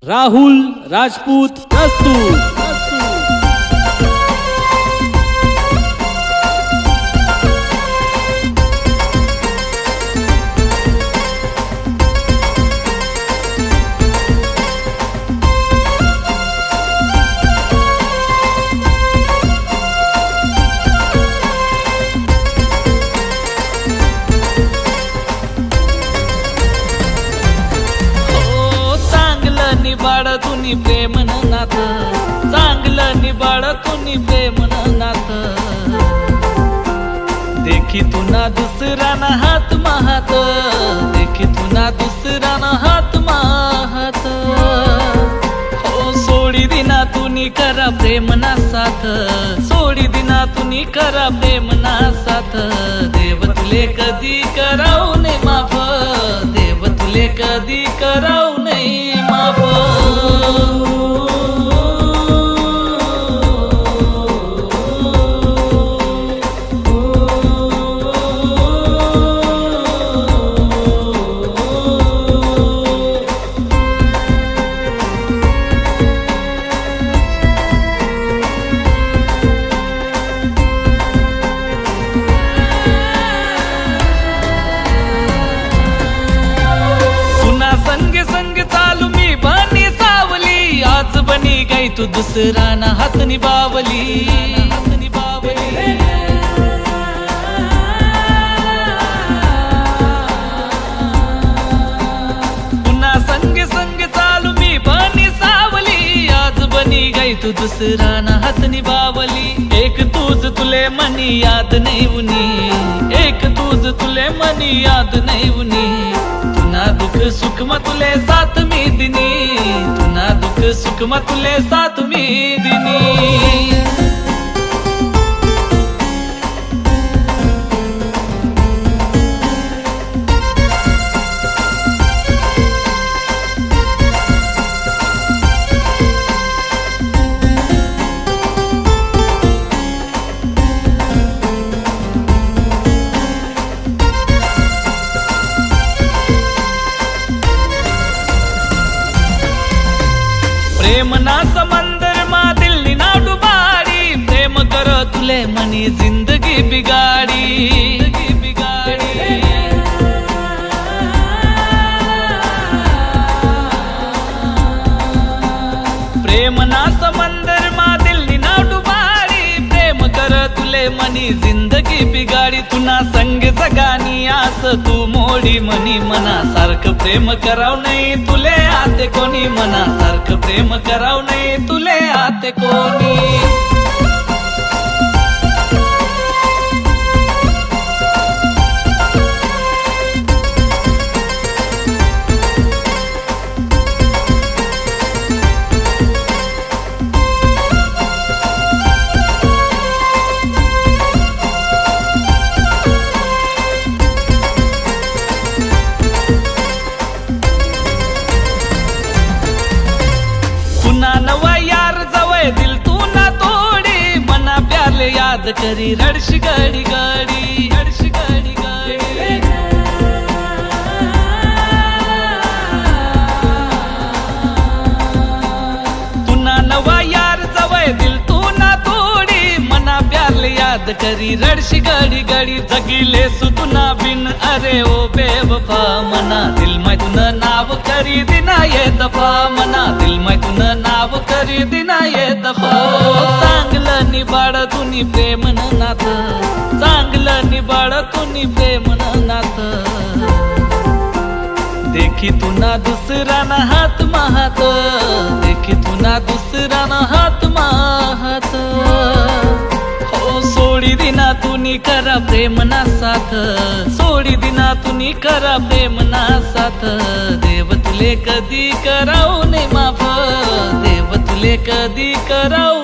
राहुल राजपूत प्रस्तुत। निबाड तुनी प्रेम नाथ, चांगलं निबाड तुनी प्रेम नाथ। देखी तुना दुसरा ना हात माहात, देखी तुना दुसरा ना हात माहात। हो सोडी दिना तुनी करा प्रेम ना साथ, सोडी दिना तुनी करा प्रेम ना साथ। देव तुले कधी कराऊ नाही माफ, देव तुले कधी कराऊ नाही माफ। चालू मी बनी सावली, आज बनी गाई तू दुसरा ना हात निभावली, हात निभावली। पुन्हा संग संग चालू मी बनी सावली, आज बनी गाई तू दुसरा ना हात निभावली। एक तूच तुले मनी याद नाही उनी, एक तूच तुले मनी याद नाही उनी। तुना दुख सुख म तुले साथ मी दिनी, तुना दुख सुख म तुले साथ मी दिनी। प्रेम ना समंदर मा दिल ना डुबाड़ी, प्रेम कर तुले मनी जिंदगी बिगाड़ी, जिंदगी बिगाड़ी। प्रेम ना समंदर मा दिल ना डुबाड़ी, प्रेम कर तुले मनी जिंदगी बिगाड़ी। तुना संग जगानी आस तू मोडी मनी, मना सारखं प्रेम कराव नाही तुले आते कोणी, मना सारखं प्रेम कराव नाही तुले आते कोणी। नवा यार जवळ दिल तू ना तोडी, मना प्याले याद करी रडशी गाडी गाडी, रडशी गाडी गाडी। तुना नवा यार जवळ दिल तू ना तोडी, मना प्याले याद करी रडशी गाडी गाडी। जगिले सुतुना बिन अरे ओ बेवफा, मना दिल मै तुन नाव करी दिना ये दफा, मना दिल मै तुन नाव करी दिना ये दफा। चांगलं निबाड तुनी प्रेम नाथ, चांगलं निबाड तुनी प्रेम नाथ। देखी तुना दुसरा ना हात माहात, देखी तुना दुसरा ना हात माहात। हो सोडी दिना तुनी करा प्रेम ना साथ, सोडी दिना तुनी करा प्रेम ना साथ। देव तुले कधी कराऊ नाही माफ, देव तुले कधी कराऊ